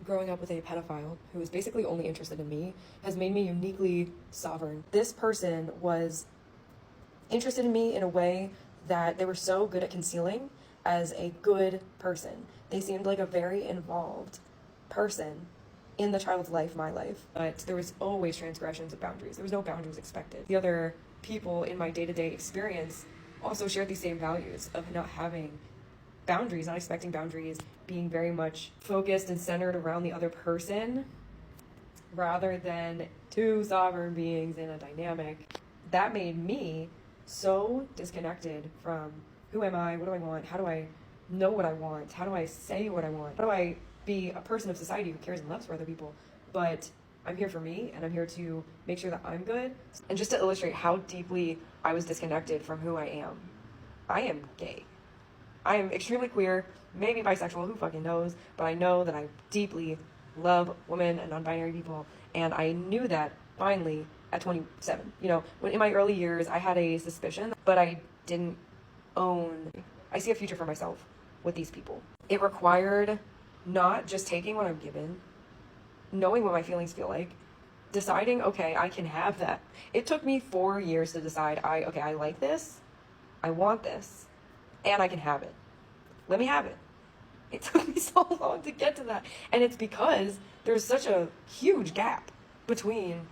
growing up with a pedophile who is basically only interested in me has made me uniquely sovereign. This person was interested in me in a way that they were so good at concealing as a good person. They seemed like a very involved person in the child's life, my life. But there was always transgressions of boundaries. There was no boundaries expected. The other people in my day-to-day experience also shared these same values of not having boundaries, not expecting boundaries, being very much focused and centered around the other person rather than two sovereign beings in a dynamic. That made me so disconnected from who am I, what do I want, how do I know what I want, how do I say what I want, how do I be a person of society who cares and loves for other people, but I'm here for me and I'm here to make sure that I'm good. And just to illustrate how deeply I was disconnected from who I am gay. I am extremely queer, maybe bisexual, who fucking knows, but I know that I deeply love women and non-binary people, and I knew that finally at 27. You know, when in my early years I had a suspicion, but I didn't own. I see a future for myself with these people. It required not just taking what I'm given, knowing what my feelings feel like, deciding, okay, I can have that. It took me 4 years to decide, I like this, I want this, and I can have it. Let me have it. It took me so long to get to that. And it's because there's such a huge gap between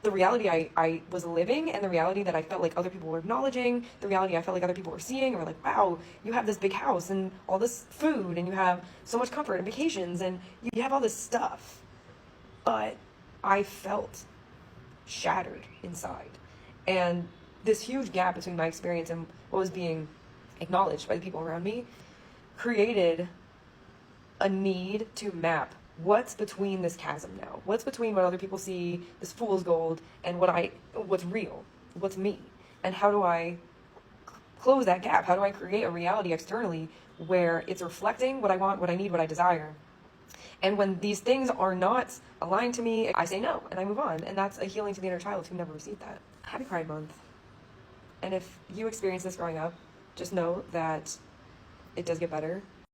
the reality I was living and the reality that I felt like other people were acknowledging, the reality I felt like other people were seeing, or like, wow, you have this big house and all this food and you have so much comfort and vacations and you have all this stuff. But I felt shattered inside. And this huge gap between my experience and what was being acknowledged by the people around me created a need to map what's between this chasm now. What's between what other people see, this fool's gold, and what's real, what's me, and how do I close that gap? How do I create a reality externally where it's reflecting what I want, what I need, what I desire? And when these things are not aligned to me, I say no and I move on. And that's a healing to the inner child who never received that. Happy Pride Month. And if you experience this growing up, just know that it does get better.